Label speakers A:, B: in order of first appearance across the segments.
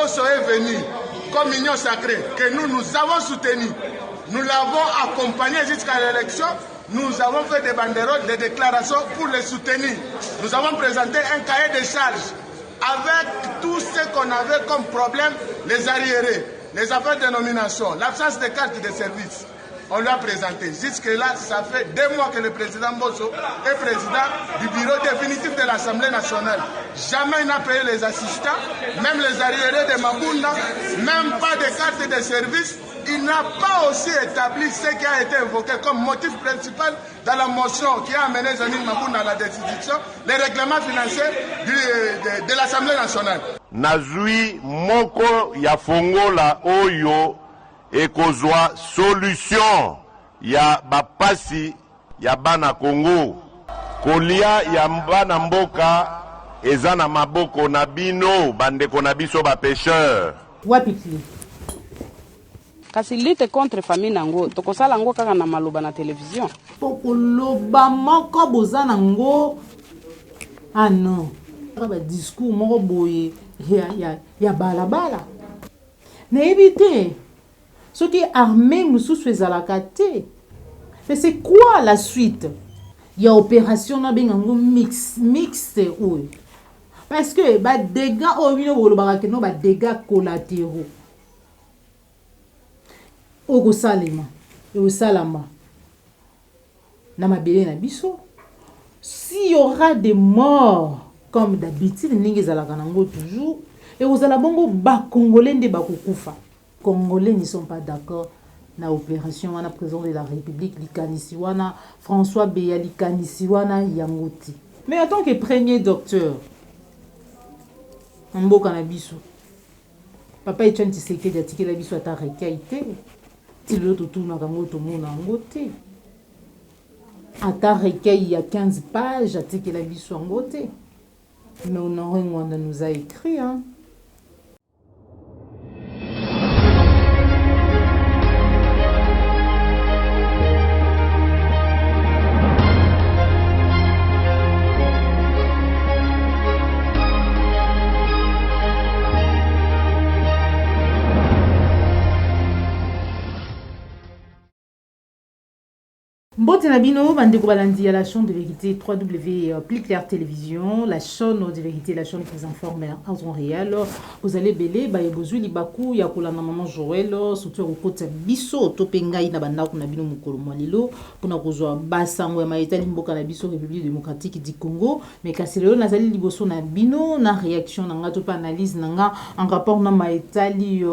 A: Mbosso est venu comme union sacrée, que nous avons soutenu. Nous l'avons accompagné jusqu'à l'élection. Nous avons fait des banderoles, des déclarations pour les soutenir. Nous avons présenté un cahier de charges avec tout ce qu'on avait comme problème, les arriérés, les affaires de nomination, l'absence de carte de service. On lui a présenté. Jusque-là, ça fait 2 mois que le président Mbosso est président du bureau définitif de l'Assemblée nationale. Jamais il n'a payé les assistants, même les arriérés de Mabunda, même pas de carte de service. Il n'a pas aussi établi ce qui a été évoqué comme motif principal dans la motion qui a amené Janine Mabunda à la décision, les règlements financiers de l'Assemblée nationale.
B: Nazui moko ya fongola oyo ekozwa solution ya bapasi ya bana Congo. Kolia ya bana mboka eza na maboko na bino bandeko na biso ba pêcheur.
C: Wapiki.
D: Kasi lutte contre famine nango tokosala ngo kaka na maloba na télévision.
C: Pokoloba moko bozana ngo. Ah non. Ba discours moko boye ya balabala. Na éviter ce qui est armé mususu ezalaka te. Mais c'est quoi la suite? Il y a opération na bengango mixte oyo. Parce que ba dégâts au milieu bolobaka ke no ba dégâts collatéraux. Ogo salema, eo salama. Na mabele na biso. S'il y aura des morts comme d'habitude ningi ezalaka nango toujours, et aux alabongo ba congolais nde bakokufa. Congolais ne sont pas d'accord na opération wana président de la République likanisiwana François Beya likanisiwana yangoti. Mais en tant que premier docteur mboka na biso papa Etienne Tshisekedi atiki la biso ata rekaité ti l'autre tour na kangoto mona ngote ata recueil il y a 15 pages atiki la biso ngote. Mais Honoré Ngwanda nous a écrit hein. Mbote na bino bandeko balandi à la chaîne de vérité www.Pliclair Télévision, la chaîne de vérité, la chaîne qui vous informe en temps réel. Vous allez belé ba ebozui libaku ya kolanda maman Joël surtout au côté biso topengai na banda ko na bino mukolo mwalilo pona kozwa basango ya maitali mboka na biso République démocratique du Congo mais kaselelo nazali liboso na bino na réaction na ngato pa analyse nanga en rapport na maitali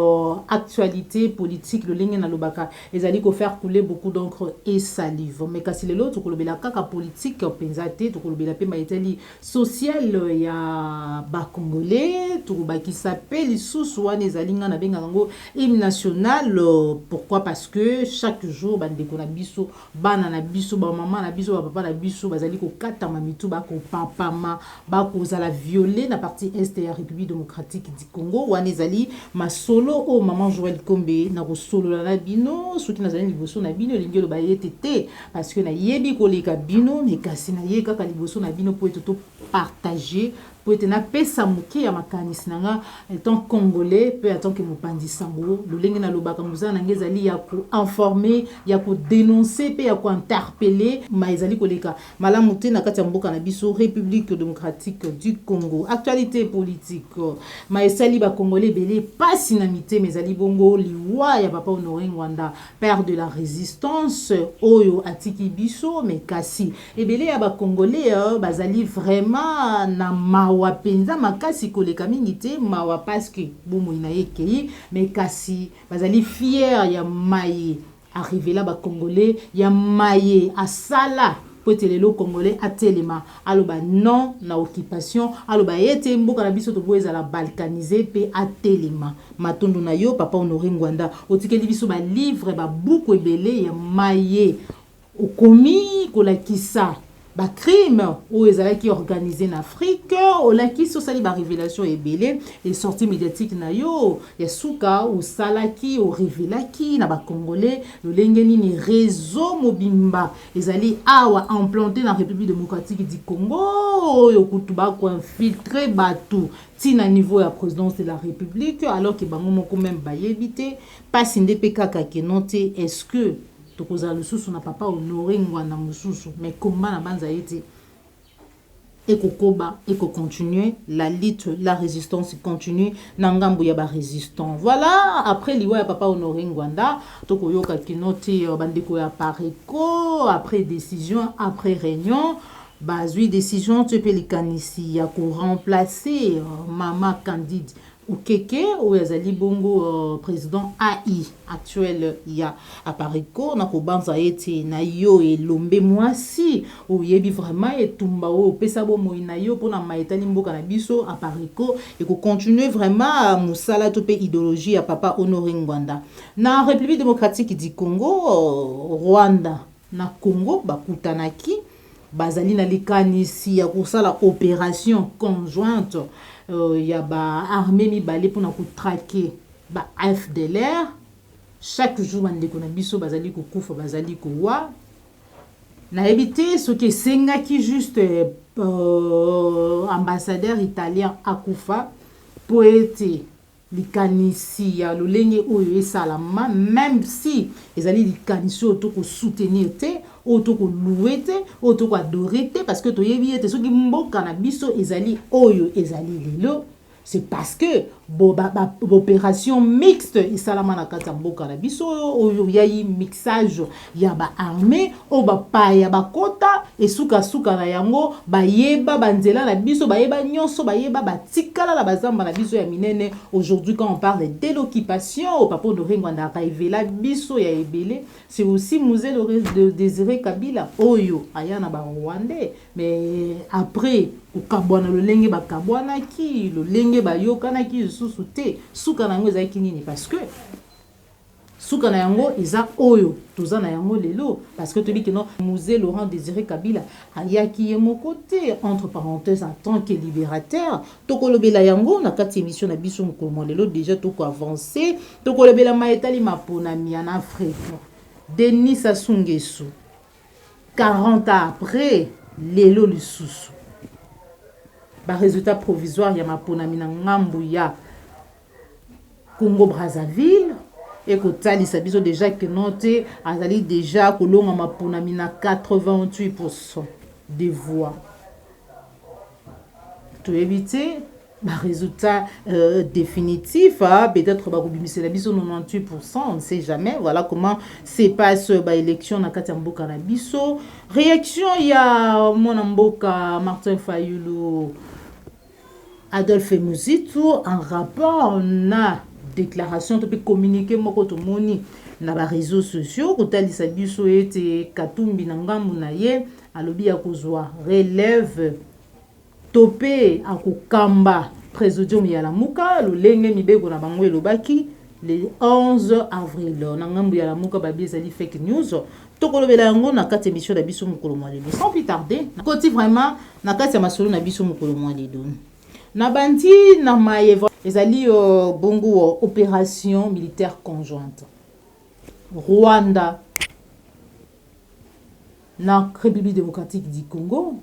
C: actualité politique le lenge na lobaka ezali ko faire couler beaucoup d'encre et salive. Mais kasi lelo tokolobela kaka politique penzate tokolobela pe maitali social ya ba congolais tokobaki s'appelle lisusu wana ezalinga na benga ngo hymne national. Pourquoi? Parce que chaque jour bandeko na biso bana na biso ba maman na biso ba papa na biso bazali ko katama mitu ba ko papama ba ko zala violer na partie est ya République démocratique du Congo wana ezali masolo o maman Joël Kombe na ko solo na bino soki nazali liboso na bino lingelo ba yetete parce que na yebi koleka bino mais kasi na ye kaka liboso na bino pour être partager pour être na pesa muke ya makanisi nanga étant congolais peu attend que mopandi sango lolenge na lobaka muzana ngezali ya ko informer ya ko dénoncer pe ya ko interpeller ma ezali koleka malamu te na kati ya mboka na biso République démocratique du Congo. Actualité politique ma esali ba congolais belé pas sinamité mais ezali bongo liwa ya papa Honoré Ngwanda père de la résistance oyo atiki biso mais kasi ebele ya ba congolais bazali vraiment na mawa penza makasi koleka mingi te mawa parce que bomo ina yekei mais kasi bazali fier ya maye arrivé là ba congolais ya maye asala potelelo congolais atelema aloba non na occupation aloba yete mboka na biso to boeza la balkaniser pe atelema matondo na yo papa Honoré Ngwanda otikeli biso ba livre ba buku ebele ya maye okomi kolakisa crime ou ezalaki organisé en Afrique olaki sosali ba révélation ebele et sortie médiatique na yo ya suka ou salaki ou révélaki na ba congolais lolenge nini réseau mobimba ezali awa implanté na République démocratique du Congo yo kutuba ko infiltrer batou tina niveau ya présidence de la République alors que bango moko même bayebité pas ndepé kaka ke noté est-ce que tokozala lususu na papa honoré ngwana mususu mais combat na banza yete ekokoba continuer la lutte la résistance continue na ngambo ya ba résistant voilà après liwa ya papa honoré ngwanda tokoyoka kinoti bandeko ya pareko après décision après réunion bazui décision te pelikanisi ya ko remplacer mama Candide Ukeke ou yazali bongo président AI actuel ya apariko na kobanza ete na yo elombe mwasi ou yebi vraiment etumba o pesa bo moina yo pona maetali mboka na biso apariko et ko continuer vraiment musala to pe idéologie ya papa Honoré Ngwanda na République démocratique du Congo Rwanda na Congo bakutanaki bazali na likanisi ya kosala opération conjointe ya ba armée mibale pour na traquer ba FDLR chaque jour bandeko na biso bazali ko kufa bazali ko wa na ebité ce que sengaki juste ambassadeur italien akufa poète likanisi ya lolenge oyo esalama même si ezali likanisi oyo ko soutenir te oyo ko louer te oyo ko adorer te parce que toyebi ete soki mboka na biso ezali oyo ezali lelo c'est parce que opération mixte isalama na kati ya mboka na biso oyo yayi mixage ya ba armée o ba pa ya ba kota esuka suka na yango bayeba banzela na biso bayeba nyonso bayeba batikala la bazamba na biso ya minene aujourd'hui quand on parle de l'occupation au papa Honoré Ngwanda révéla biso ya ebele c'est aussi musée de Désiré Kabila oyo ayana ba Rwandais mais après ukabwana lolenge bakabwana ki lolenge bayokana ki susu te suka na yango ezaki nini parce que suka na yango eza oyo toza na yango lelo parce que tobi que non musée Laurent Désiré Kabila ayaki yemo côté entre parenthèses en tant que libérateur tokolobela yango na kati émission na biso mokolo lelo déjà toko avancer tokolobela maetali maponami en Afrique Denis Sassou Nguesso 40 ans après lelo lisusu ba résultat provisoire ya maponami na ngambu ya Congo Brazzaville et que talisa biso déjà que noté azali déjà kolonga maponami na 88% des voix to éviter ba résultat définitif peut-être ba kobimisela biso 98% on ne sait jamais voilà comment se passe ba élection na kati ya mboka na biso réaction ya mona mboka Martin Fayulu Adolphe Muzitu en rapport na déclaration to pe communiquer moko to moni na ba réseaux sociaux kotalisa biso ete Katumbi na ngambu na ye alobi ya kozwa relève topé akokamba présidium ya Lamuka lolenge mibeko na bango elobaki le 11 avril na ngambu ya Lamuka babi ezali fake news tokolobela yango na kati émission na biso mokolo mwa lelo sans plus tarder koti vraiment na kati ya masolo na biso mokolo mwa lelo na bandi na maeva ezali bongo opération militaire conjointe Rwanda na République démocratique du Congo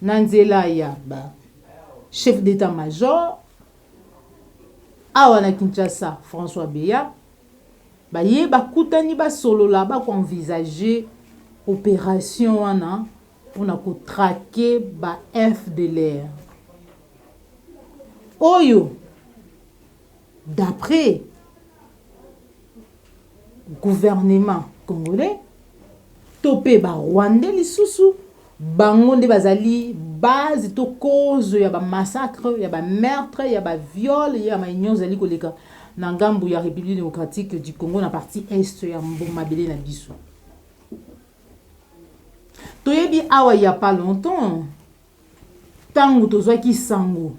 C: na nzela ya ba chef d'état-major awa na Kinshasa François Beya baye bakutani basolola ba envisager opération wana on a ko traquer ba FDLR oyo d'après gouvernement congolais topé ba Rwandais lisusu bango nde bazali base to cause ya ba massacre ya ba meurtre ya ba viol ya ma union zali koleka na ngambu ya République démocratique du Congo na partie est ya mbomabele na biso toyebi awa ya pas longtemps tango tozwaki sango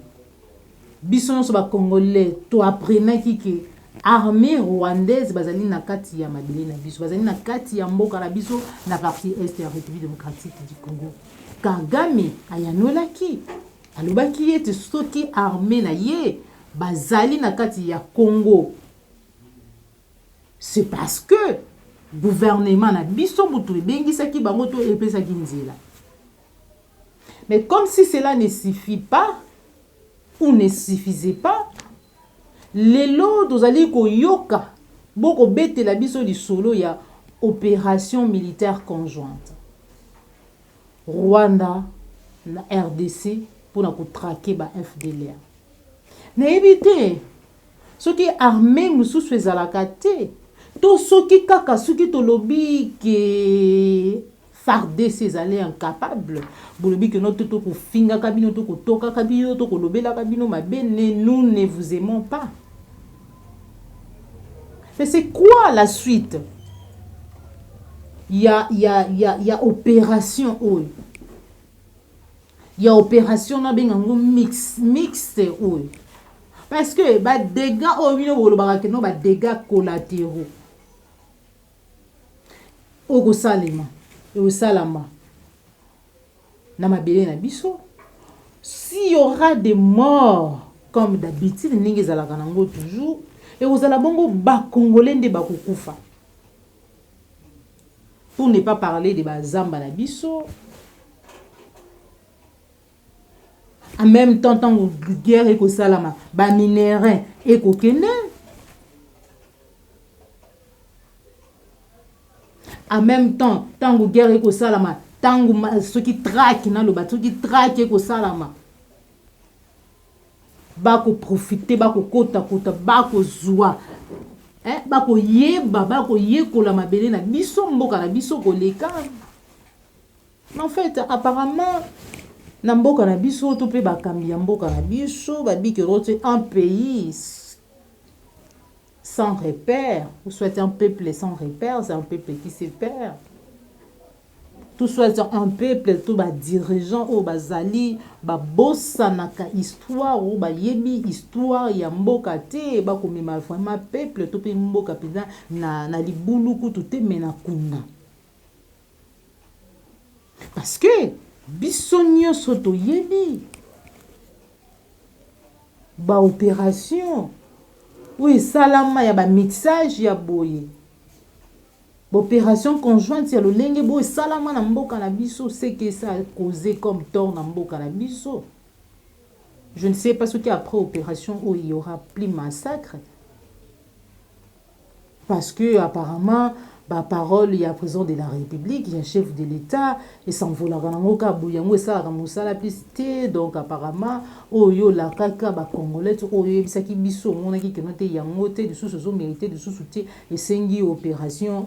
C: biso nyonso ba congolais to apprenaki ke armée rwandaise bazali na kati ya mabele na biso, bazali na kati ya mboka na biso na partie est ya République démocratique du Congo. Kagame ayanolaki alobaki ete soki armée na ye bazali na kati ya Congo, c'est parce que gouvernement na biso mutu ebengisaki bango to epesaki nzela. Mais comme si cela ne suffit pas ou ne suffisait pas, lelo tozali koyoka boko betela biso lisolo ya opération militaire conjointe Rwanda na RDC pour na traquer ba FDLR. Nayebi te soki armée mususu ezalaka te to soki kaka soki tolobi ke FARDC ezali incapable bolobi ke notre to kofinga kabino to kotoka kabino to kolobela kabino mabene, nous ne vous aimons pas. Mais c'est quoi la suite? Il y a opération oyo. Il y a opération na bengango mixte oyo. Parce que ba dégâts oyo bolobaka ke no ba dégâts collatéraux. Oko salema, o salama. Na mabele na biso. S'il y aura des morts comme d'habitude ningi zalaka nango toujours, et vous allez bongo ba congolais de ba kukufa. Pour ne pas parler de ba zamba na biso. En même temps, tant que guerre et que salama, ba minerais et que kene. En même temps, tant que guerre et que salama, tant que ceux qui traquent dans le bateau, qui traquent et que salama. Bako profiter, bako kota, bako zoa. Bako yeba, bako yekola mabele na biso mboka na biso koleka. Mais en fait, apparemment, na mboka na biso to pe bakambi ya mboka na biso babi que rote un pays sans repère, ou soit un peuple sans repère, c'est un peuple qui se perd. Tout soit un peuple, tout ba dirigeant ou bazali ba bossa naka histoire ou ba yebi histoire ya mboka te ba komema vraiment peuple to pe mboka pina na libuluku tout te mena kuna. Parce que bisonyo soto yebi ba opération oui salama ya ba mixage ya boye. L'opération conjointe sur le lenge bo salama na mboka na biso, c'est que ça a causé comme tort na mboka na biso. Je ne sais pas ce qu'après opération où il y aura plus massacre. Parce que apparemment ba parole il y a président de la République, il y a chef de l'État et s'envola kana ngoka buyango ça ka musala piste, donc apparemment oyo la kaka ba congolais oyo bisaki biso mona ki kenote yango te de sous zo mérité de sous soutien et sengi opération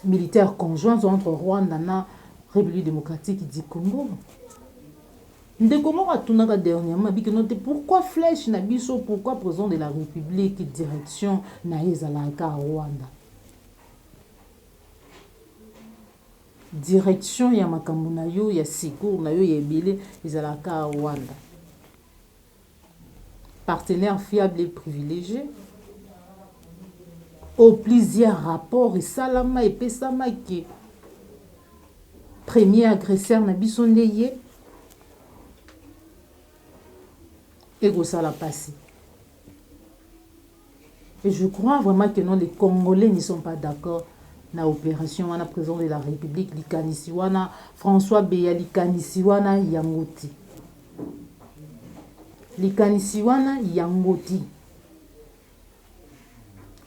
C: militaire conjointe entre Rwanda na République démocratique du Congo. Ndeko mo atunaka dernièrement bi kenote pourquoi flèche na biso, pourquoi président de la République direction na ezalaka Rwanda. Direction ya makambo na yo ya secours na yo ya ebele ezalaka Rwanda. Partenaire fiable et privilégié. Au plusieurs rapports et salama et pesama qui premier agresseur na biso ndeye et go sala passé. Et je crois vraiment que non, les Congolais ne sont pas d'accord na opération wana président de la République likanisi wana François Beya likanisi wana yangoti likanisi wana yangoti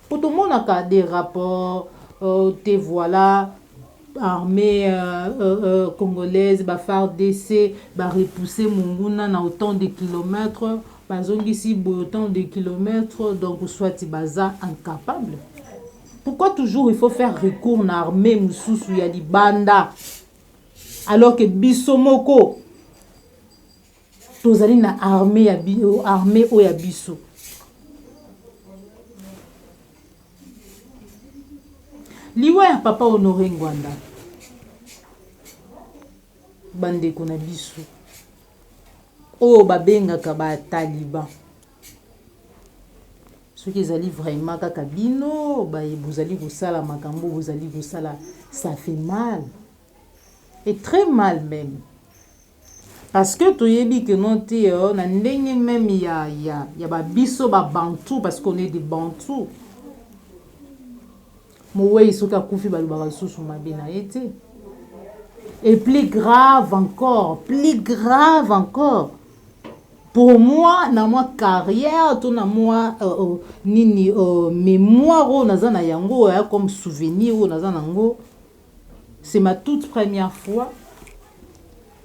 C: otomonaka des rapports te voilà armée congolaise ba FARDC ba repousser munguna na autant de kilomètres bazongisi autant de kilomètres, donc soit baza incapable. Pourquoi toujours il faut faire recours à l'armée mususu ya libanda alors que bisomoko tozali na armée o ya biso. Liwa ya papa Honoré Ngwanda bandeko na biso o babengaka ba taliban Ce qui est vraiment kakabino, vous allez vous sala makambo, vous allez vous sala, ça fait mal. Et très mal même. Parce que tu y dit que non, on a même il y a biso ba bantou parce qu'on est des bantous. Moi ils sont qu'à koufi ba sous ma bena été. Et plus grave encore, pour moi, dans ma carrière, dans moi nini mémoire nazana yango comme souvenir nazana c'est ma toute première fois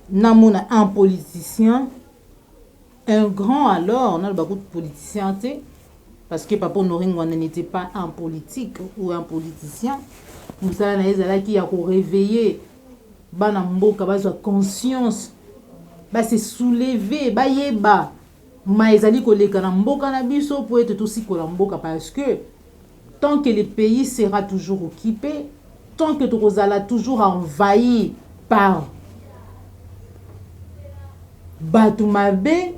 C: namona un politicien, un grand alors, on a beaucoup de politiciens parce que Papa Noringwa n'était pas un politique ou un politicien. Nous allons qui a réveillé bana mboka bazwa conscience ba se soulever ba yeba ma ezali koleka na mboka na biso pour être aussi ko la mboka parce que tant que le pays sera toujours occupé, tant que tozala toujours envahi par batumabe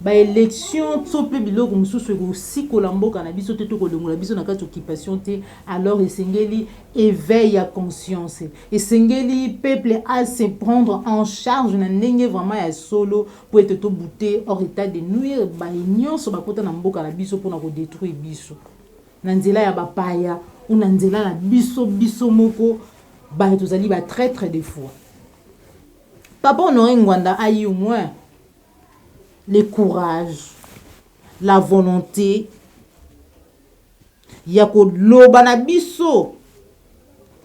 C: ba élection tsope biloko mususu aussi ko la mboka na biso te to ko longola biso na kati occupation te alors esengeli éveil à conscience esengeli peuple à se prendre en charge na ndenge vraiment ya solo pour être to bouté hors état de nuire ba nyonso ba kota na mboka na biso pour na ko détruire biso na nzela ya bapaya ou na nzela na biso moko ba tozali ba traître des fois. Papa Honoré Ngwanda a eu au moins le courage, la volonté, yako loba na biso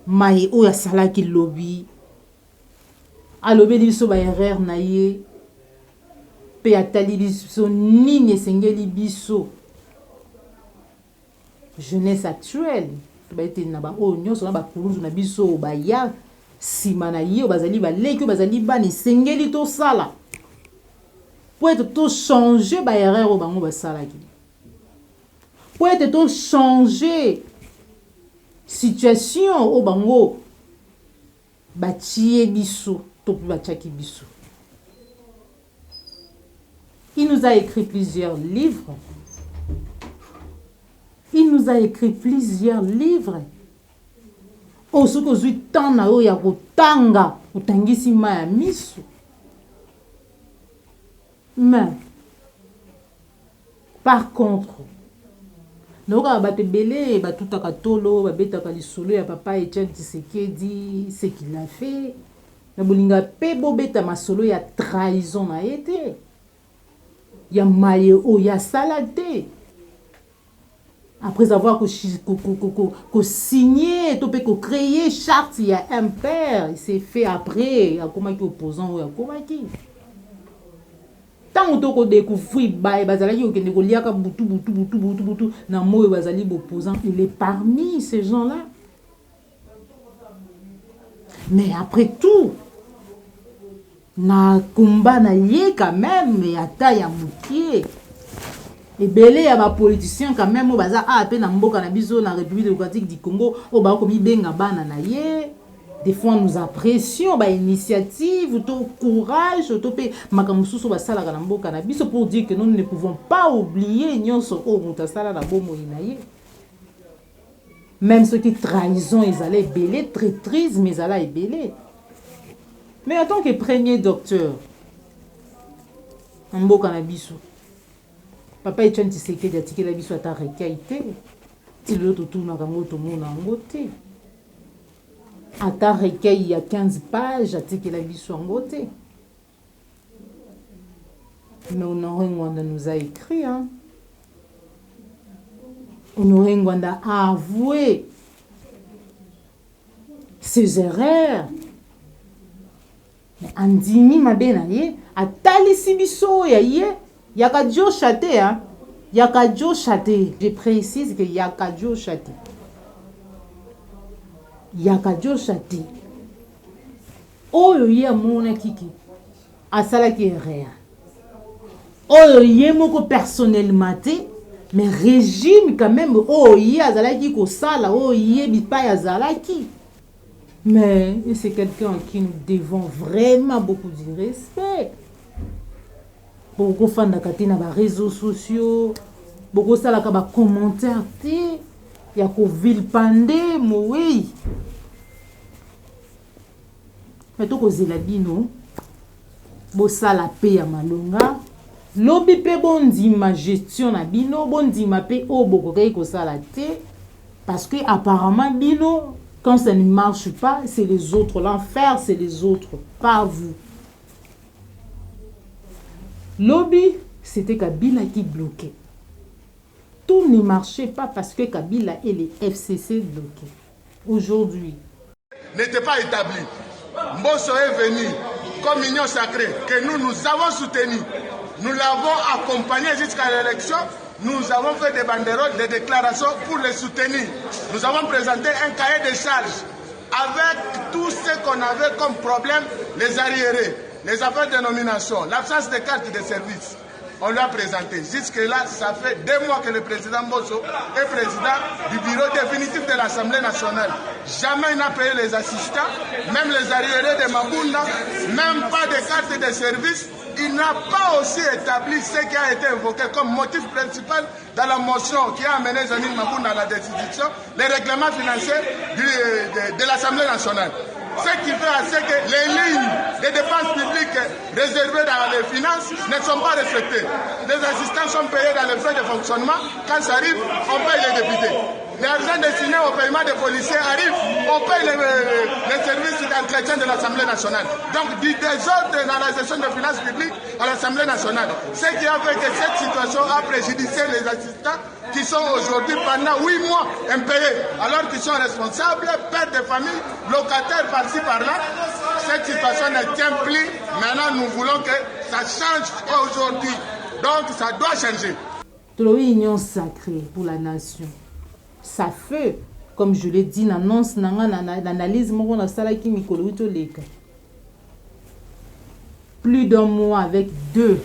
C: mai o ya salaki lobi alobi biso ba erreur na ye pe atali biso nini esengeli biso jeunesse actuelle ba ete na ba o nyonso na ba kulunzu na biso ba ya sima na ye bazali ba leki bazali ba ni esengeli to sala pour être tout changer ba erreur au bango basalaki pour être tout changer situation au bango batie biso to bachaki biso. Il nous a écrit plusieurs livres. O soko zui tana o ya kotanga utangisi ma ya miso. Mais, par contre, nous avons belé, tout à katolo, babetaka lisolo ya papa Etienne Tshisekedi, ce qu'il a fait. Na bolinga pe bobeta masolo ya trahison na été. Ya maye o ya salade. Après avoir signé, créé charte, il y a un père, il s'est fait après, il y a comment qui opposant ou il y a comment qui. Tant que tu découvres bazalaki okende koliaka butu na moyo bazali opposant, il est parmi ces gens-là. Mais après tout, na combat na ye quand même ata ya mukie. Et belé ya ba politiciens quand même baza a pe na mboka na biso na République démocratique du Congo o ba ko mi benga bana na ye. Des fois nous apprécions ba initiative, to courage, to pe makamususu ba sala kana mboka na biso pour dire que nous ne pouvons pas oublier nyonso o mutasala na bomo inaye. Même ceux qui trahison ils allaient belé, traîtrise mais allaient belé. Mais en tant que premier docteur mboka na biso papa Etienne Tshisekedi atiki la biso ata requête ti le to tuna ka moto mona ngote. Ata recueil, il y a 15 pages, atiki la biso ngote. Mais Honoré Ngwanda nous a écrit, hein. Honoré Ngwanda a avoué ses erreurs. Mais andimi mabena ye, atalisi biso ya ye, yaka dio chate, hein. Yaka dio chate. Je précise que yaka dio chate. Yakajo chati oyo ye mona kiki asala ki rien oyo ye moko personnellement te mais régime quand même oyo ye azala ki ko sala oyo ye bipa azala ki mais c'est quelqu'un en qui nous devons vraiment beaucoup de respect pour ko fanda katina ba réseaux sociaux boko sala ka ba commentaire te ya ko vilpande mowe mais to ko zela bino bo sala pe ya malonga lobi pe bondima gestion na bino bondima pe o boko kei ko sala te parce que apparemment bino quand ça ne marche pas c'est les autres l'enfer c'est les autres pas vous lobi c'était Kabila qui bloquait. Tout ne marchait pas parce que Kabila et les FCC bloquaient. Aujourd'hui,
A: n'était pas établi. Mbosso est venu comme union sacrée que nous avons soutenu. Nous l'avons accompagné jusqu'à l'élection. Nous avons fait des banderoles, des déclarations pour les soutenir. Nous avons présenté un cahier de charges avec tout ce qu'on avait comme problème, les arriérés, les affaires de nomination, l'absence de carte de service. On l'a présenté. Jusque-là, ça fait 2 mois que le président Mbosso est président du bureau définitif de l'Assemblée nationale. Jamais il n'a payé les assistants, même les arriérés de Mabunda, même pas de carte de service. Il n'a pas aussi établi ce qui a été évoqué comme motif principal dans la motion qui a amené Janine Mabunda à la décision, les règlements financiers de l'Assemblée nationale. Ce qui fait à ce que les lignes des dépenses publiques réservées dans les finances ne sont pas respectées. Les assistants sont payés dans les frais de fonctionnement. Quand ça arrive, on paye les députés. L'argent destiné au paiement des policiers arrive, on paye les services d'entretien de l'Assemblée nationale. Donc, du désordre dans la gestion des finances publiques à l'Assemblée nationale. Ce qui a fait que cette situation a préjudicié les assistants qui sont aujourd'hui pendant 8 mois impayés, alors qu'ils sont responsables, pères de famille, locataires par-ci par-là. Cette situation ne tient plus. Maintenant, nous voulons que ça change aujourd'hui. Donc, ça doit changer.
C: Toute union sacrée pour la nation. Ça fait, comme je l'ai dit, l'annonce, l'analyse, plus d'un mois avec deux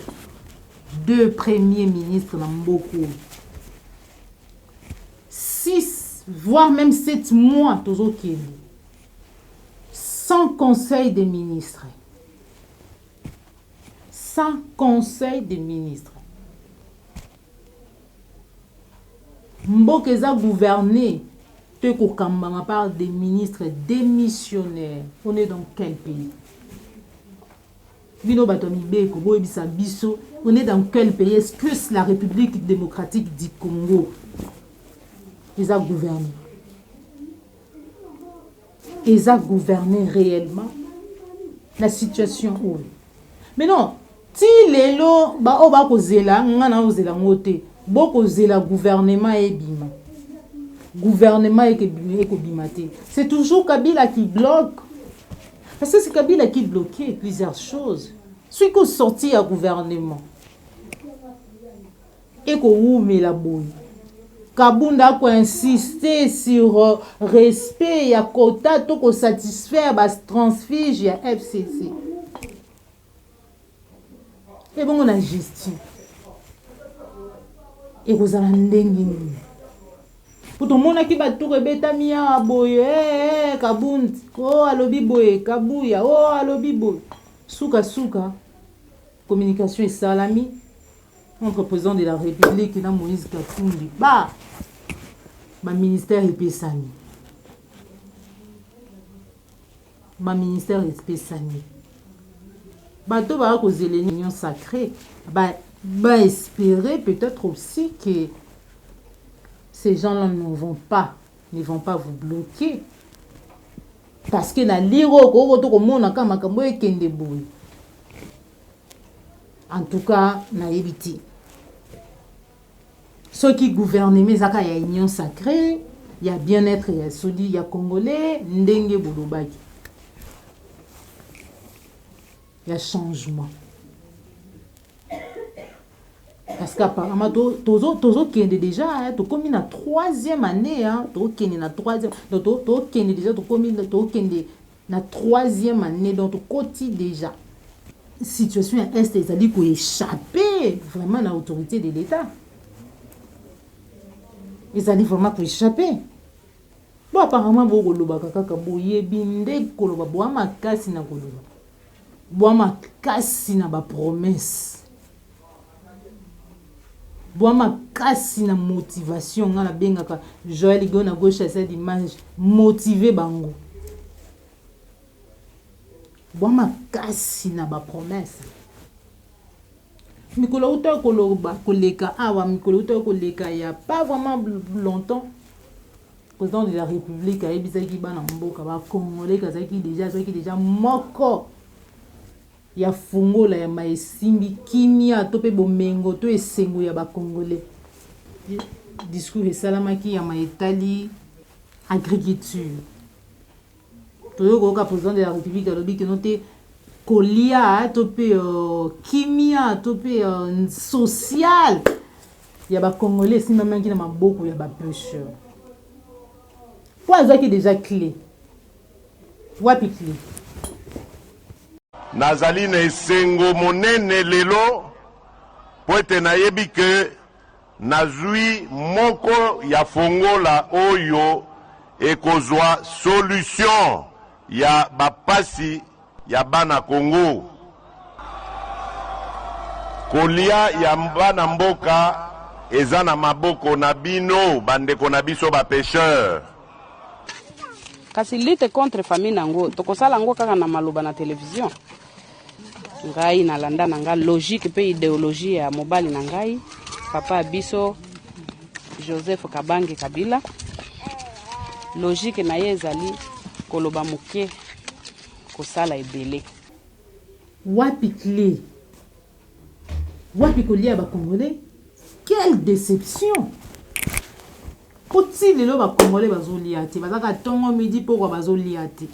C: premiers ministres dans beaucoup. 6, voire même 7 mois, sans conseil des ministres. Sans conseil des ministres. Mbokeza gouverné par des ministres démissionnaires. On est dans quel pays? On est dans quel pays? Est-ce que c'est la République démocratique du Congo? Ils ont gouverné. Ils ont gouverné réellement la situation où. Mais non, si les lots, beaucoup de gouvernement est bima. Gouvernement est bimate. C'est toujours Kabila qui bloque. Parce que c'est Kabila qui bloquait plusieurs choses. Celui qui est sorti à gouvernement. Et qu'on met la bouille. Kabunda a insisté sur respect, ya quota, tout qu'on satisfaire, bas transfige, ya FCC. Et bon, on a gestion. Et vous allez ndengini. Pour tout le monde qui va tout rebeta mia boye, kabundi, oh alobi boye, kabuya, oh alobi boye. Souka. Communication et salami entre le président de la République et Moïse Katumbi. Bah, ministère est pesani. Ministère est pesani. Tout va causer l'union sacrée. Espérer peut-être aussi que ces gens-là ne vont pas vous bloquer. Parce que na liro ko mona kama kambo ekende boy. En tout cas, na évité. Ceux qui gouvernent, mais il y a union sacrée, il y a bien-être, il y a soli, il y a congolais, ndenge bolobaki. Il y a changement. Parce qu'apparemment, tozo kende déjà, tu commis la 3e année, tu kende na 3e, donc tu kende déjà, tu commis na 3e année, donc tu côté déjà. Situation est c'est-à-dire qu'on échapper vraiment à l'autorité de l'État. Ils allaient vraiment pour échapper. Bon, apparemment, vous avez promesse. Bois makasi na motivation nga na bengaka Joël Igo na gauche à cette image motiver bango. Bois makasi na ba promesse. Mikolo uta koloba koleka awa mikolo uta koleka ya pas vraiment longtemps. Président de la République a ebisaki bana mboka ba congolais kazaki déjà moko ya fungola ya maesimbi kimia to pe bomengo to esengo ya ba congolais. Discours esalamaki ya maetali agriculture. Toyo ka président de la République alobi que noté kolia to pe kimia to pe social ya ba congolais si même qui na maboko ya ba pêcheur. Pourquoi est déjà clé? Wapi clé?
B: Nazali na esengo monene lelo po ete nayebi ke nazwi moko ya fongola oyo ekozwa solution ya bapasi ya bana Congo. Kolia ya bana mboka eza na maboko na bino bandeko na biso ba pêcheur.
D: Kasi lutte contre famille nango tokosala ngo kaka na maloba na télévision. Ngai nalanda na nga logique pe idéologie ya mobali na ngai papa biso Joseph Kabange Kabila. Logique na ye ezali koloba moke kosala ebele.
C: Wapi clé? Wapi kolia ba congolais? Quelle déception! Poti lelo ba congolais bazolia te bazaka tongo midi pourquoi bazolia te.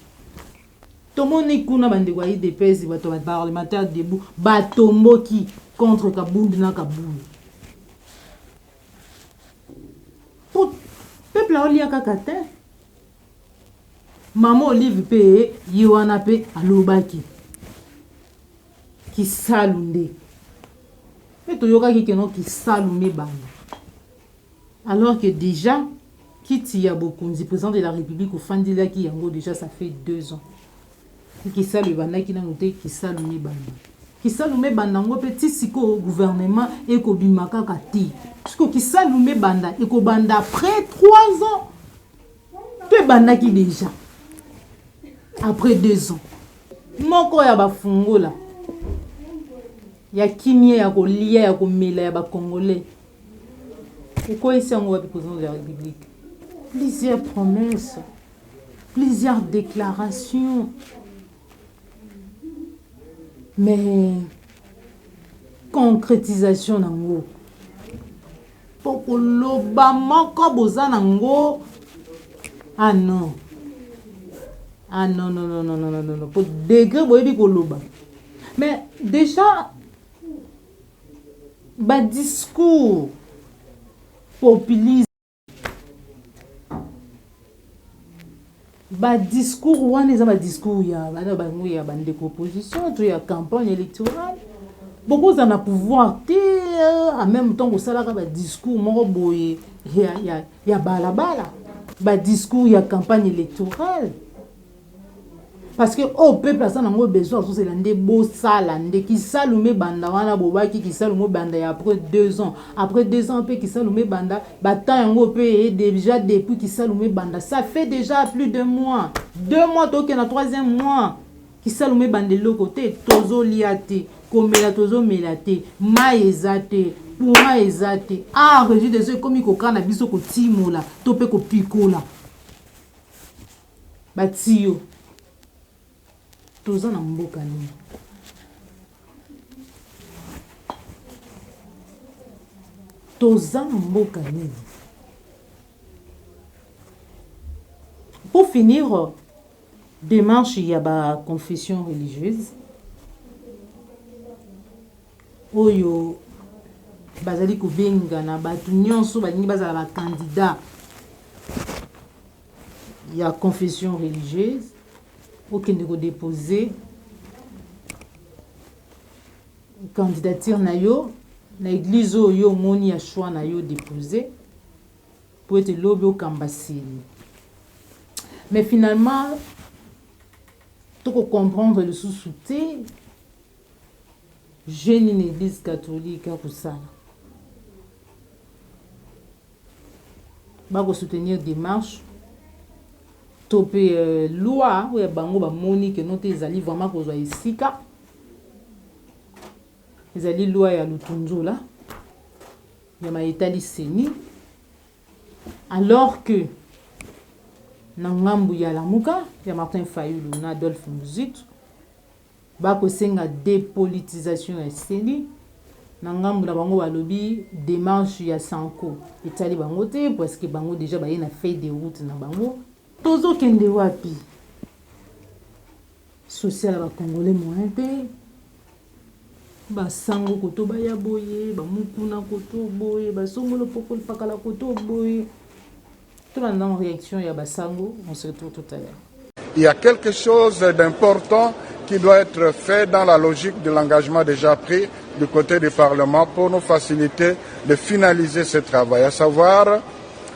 C: Tomoni kuna bandeko ya IDPS bato ba parlementaire debout batomboki contre Kabund na Kabund. Peuple olia kaka te. Maman Olive pe yiwana pe alobaki. Ki salunde. Mais toyoka ki keno ki salume bana. Alors que déjà, Kiti Yabokunzi, président de la République, au Fandila qui yango déjà ça fait 2 ans. Qui salue banda qui n'a noté qui salue banda. Qui salue banda ngo petit siko gouvernement et ko bimaka kati. Parce que qui salue banda et ko banda après 3 ans. Pe banda qui déjà après 2 ans. Moko ya ba fungola. Ya kimia ya ko lia ya ko mela ya ba congolais. Pourquoi ici on voit le président de la République? Plusieurs promesses, plusieurs déclarations. Mais concrétisation nango. Pour que l'Obama koboza nango. Ah non. Ah non, non, non, non, non, non, non, non. Pour degré, boyebi koloba. Mais déjà, bah discours populiste. Ba discours wana eza ba discours ya bana bango ya bandeko opposition to ya campagne électorale. Beaucoup en a pouvoir te en même temps kosalaka ba discours moko boye ya balabala. Ba discours ya campagne électorale. Parce que au peuple a nango besoin so c'est l'ande beau sala nde ki salume banda wana bobaki ki salume banda ya après 2 ans après 2 ans pe ki salume banda bata yango pe déjà depuis ki salume banda ça fait déjà plus de mois 2 mois to ke na 3e mois ki salume bande le côté tozo liate komela tozo melate maezate pour ezate ah régi de ce comme ko kana biso ko timola to pe ko pikola batio toza na mboka nini. Toza na mboka nini. Pour finir, démarche il y a ba confession religieuse. Oyo bazali ko benga na batu nyonso balingi bazala ba candidat. Il y a confession religieuse. Aucun de déposer candidature na yo na église yo moni ya choix na yo déposer pour être lobby au kambasili. Mais finalement tu peux comprendre le sous-souté jeune une église catholique à ça bako soutenir démarche topé loi ou ya bango ba moni que note ezali vraiment kozwa esika ezali loi ya lutunzula ya maitali seni alors que na ngambu ya Lamuka ya Martin Fayulu na Adolphe Muzitu bako senga dépolitisation ya seni na ngambu na bango balobi démarche ya Sanko etali bango te parce que bango déjà baye na feuille de route na bango tozo kende wapi social ba congolais moyen te ba sango koto ba ya boye ba mukuna koto boye ba songolo poko pakala koto boye tout en réaction ya ba sango on se retrouve tout à l'heure.
E: Il y a quelque chose d'important qui doit être fait dans la logique de l'engagement déjà pris du côté du Parlement pour nous faciliter de finaliser ce travail, à savoir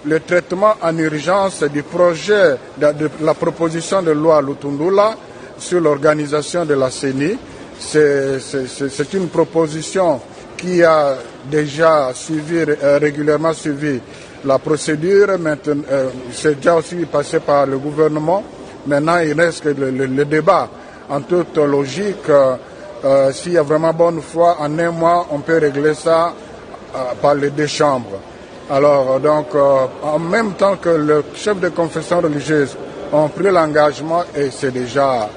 E: le traitement en urgence du projet de la proposition de loi Lutundula sur l'organisation de la CENI. C'est une proposition qui a déjà régulièrement suivi la procédure. Maintenant, c'est déjà aussi passé par le gouvernement. Maintenant, il reste que le débat. En toute logique, s'il y a vraiment bonne foi, en un mois, on peut régler ça par les deux chambres. Alors, donc, en même temps que le chef de confession religieuse ont pris l'engagement, et c'est déjà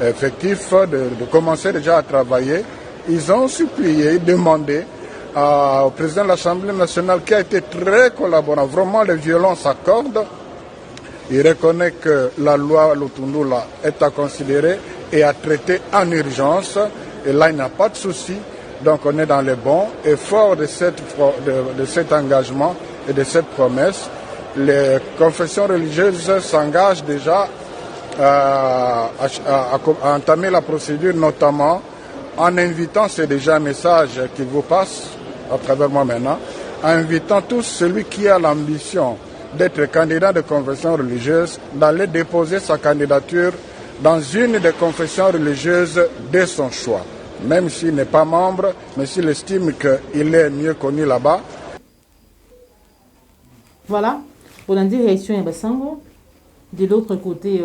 E: effectif, de commencer déjà à travailler, ils ont supplié, demandé au président de l'Assemblée nationale, qui a été très collaborant, vraiment les violons s'accordent. Il reconnaît que la loi Lutundula est à considérer et à traiter en urgence. Et là, il n'y a pas de souci. Donc, on est dans les bons. Et fort de cet engagement et de cette promesse, les confessions religieuses s'engagent déjà à entamer la procédure, notamment en invitant, c'est déjà un message qui vous passe à travers moi maintenant, en invitant tous celui qui a l'ambition d'être candidat de confession religieuse, d'aller déposer sa candidature dans une des confessions religieuses de son choix. Même s'il n'est pas membre, mais s'il estime qu'il est mieux connu là-bas.
C: Voilà, pour la direction ya Basango. De l'autre côté,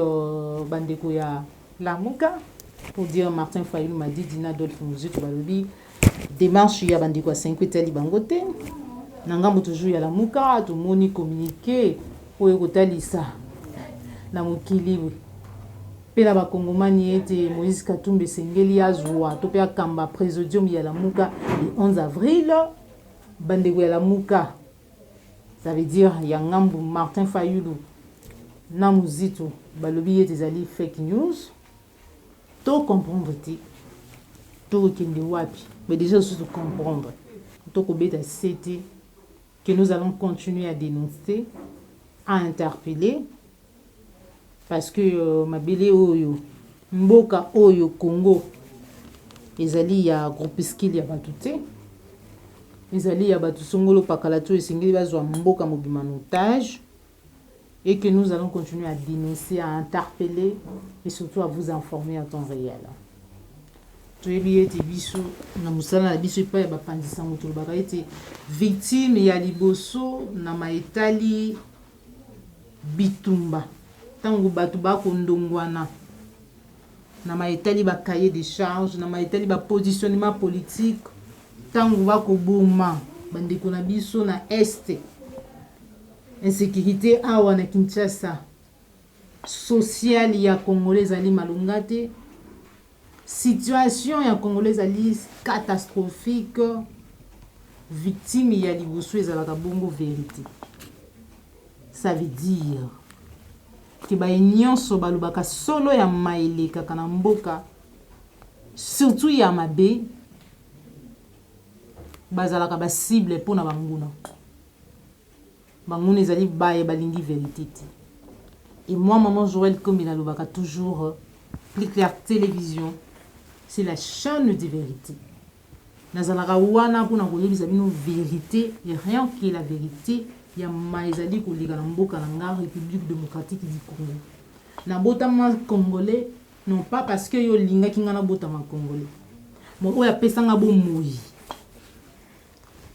C: Bandeko ya Lamuka, pour dire Martin Fayulu m'a dit Dina Adolphe Muzitu balobi démarche ya Bandeko 5 etali bangote. Nangambo toujours ya Lamuka, tout moni communiqué pour ekotalisa na mokili. Pela ba kongomani ete Moïse Katumbi sengeli azwa to pe akamba présidium ya Lamuka le 11 avril. Bandeko ya Lamuka, ça veut dire ya ngambu Martin Fayulu na Muzitu balobi ete ezali fake news. To comprendre ti to kende wapi, mais déjà surtout comprendre to kobeta c'était que nous allons continuer à dénoncer, à interpeller, parce que mabele oyo mboka oyo Congo ezali ya groupuscule ya batu te, ezali ya batu songolo pakala to esengeli bazwa mboka mobima en otage, et que nous allons continuer à dénoncer, à interpeller et surtout à vous informer en temps réel. Toyebi ete biso na musala na biso pa ya bapandisa moto baka ete victime ya liboso na maetali bitumba tango batu bakondongwana na maetali ba cahier de charge na maetali ba positionnement politique tango bakoboma bandeko na biso na este insécurité awa na Kinshasa sociale ya congolais ali malungate. Situation ya congolais ali catastrophique, victime ya liboso ezalaka bongo vérité. Ça veut dire que ba nyonso balobaka solo ya maele kaka na mboka, surtout ya mabe, bazalaka ba cible pona banguna. Banguna ezali baye balingi vérité. Et moi maman Joël comme il alobaka toujours Plus Clair Télévision, c'est la chaîne de vérité. Nazalaka wana pona koyebisa bino vérité et rien que la vérité ya maizali kolika na mboka na nga République démocratique du Congo. Na botama congolais non pas parce que yo linga kinga na botama congolais. Mo oya pesanga bo moyi.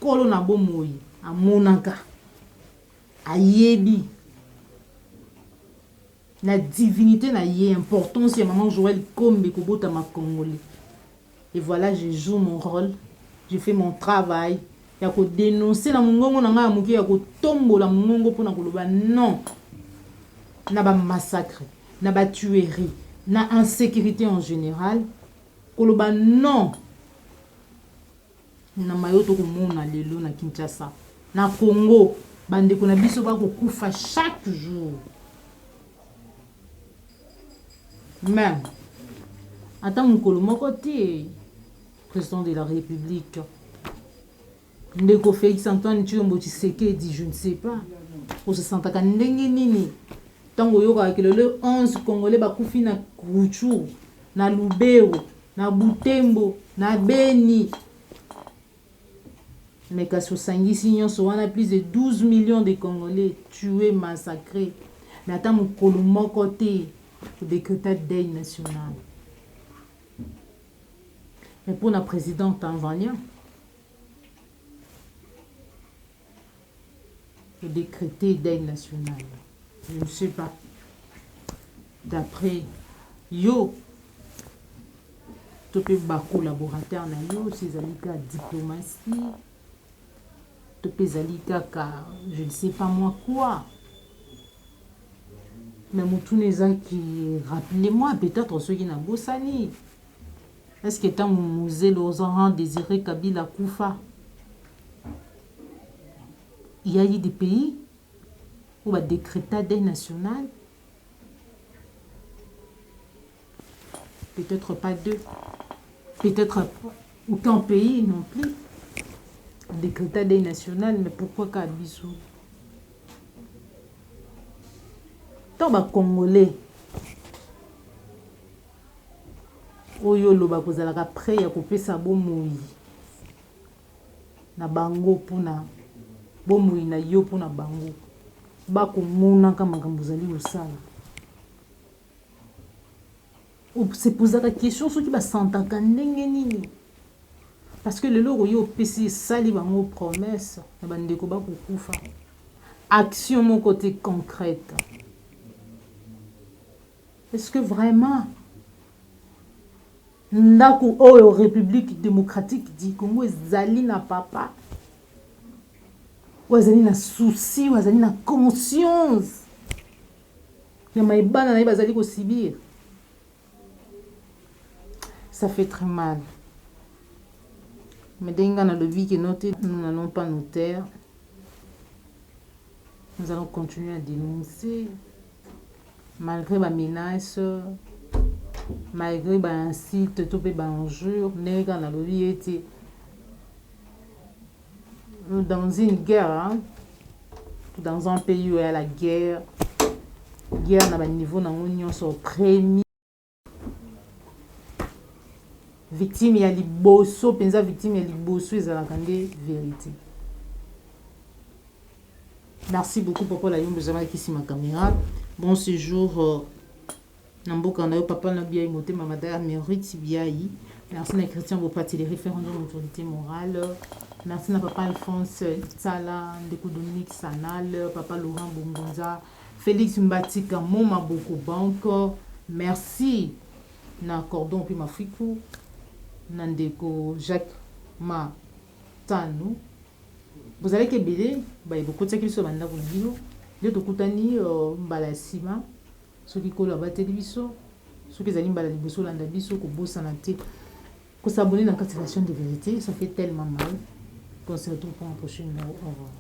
C: Kolo na bo moyi amonaka. ayebi la divinité na yé importance ya maman Joël Kombe kobota ma congolais. Et voilà, je joue mon rôle, je fais mon travail. Ya ko dénoncer la mongongo na nga muki ya ko tombo la mongongo pona koloba non. Na ba massacre, na ba tuerie, na insécurité en général. Koloba non. Na mayoto ko mona lelo na Kinshasa. Na Congo, bande ko na biso ba ko kufa chaque jour. Même attends mon moko te président de la République. Ndeko Félix Antoine Tshilombo Tshisekedi, je ne sais pas. Pour se sentir ndenge nini. Tango yoka ke le 11 Congolais bakufi na Ruchuru, na Lubero, na Butembo, na Beni. Mais qu'à Sosangisi nyonso wana plus de 12 millions de Congolais tués, massacrés. Mais attends mon moko te décréter deuil national. Mais pour la présidente tanzanienne, décréter deuil national. Je ne sais pas. D'après yo, tu peux beaucoup collaborateur na yo, c'est alika diplomatie, tu peux alika je ne sais pas moi quoi. Mais Moutouneza qui rappelez-moi peut-être ceux qui n'ont pas bossani. Est-ce que tant mon musée l'osant désiré Kabila Koufa? Il y a eu des pays où on a décrété deuil national. Peut-être pas deux. Peut-être aucun pays non plus. On décrété deuil national, mais pourquoi Kabisou? Tant que Congolais, oyo loba kozalaka prêt ya kopesa bomoi na bango pona bomoi na yo pona bango bakomona ka makambo zali osala. Se posaka question soki basantaka ndenge nini, parce que lelo oyo opesi sali bango promesse na bandeko bakokufa. Action mon côté concrète. Est-ce que vraiment ndako oyo République démocratique du Congo ezali na papa, ou ezali na souci, ou ezali na conscience ya maibana na ye bazali kosibir? Ça fait très mal. Mais denga na lobi que nous n'allons pas nous taire. Nous allons continuer à dénoncer malgré ma menace, malgré ma incite, tout peut banjure, nègre na lobi était dans une guerre, hein? Dans un pays où il y a la guerre na ba niveau na union sur premier victime ya liboso, penza victime ya liboso ezalaka nde vérité. Merci beaucoup papa la yombe zama qui ma caméra. Bon séjour Namboka na yo papa na biai moté mamada mérite biai. Merci na Christian Bopati les référents de l'autorité morale. Merci na papa Alphonse Tsala, Ndeko Dominique Sanal, papa Laurent Bongonza, Félix Mbatika Moma Boko Banque. Merci na Cordon puis Mafikou, Nandeko Jacques Matano. Vous allez que belé, bah il beaucoup de ça qui sont maintenant pour nous. Les dokutani mbalasima, ceux qui collent à la télévision, ceux qui allaient mbala liboso landa biso ko bossa na te. Ko s'abonner dans la de vérité, ça fait tellement mal. On se retrouve pour un prochain numéro. Au revoir.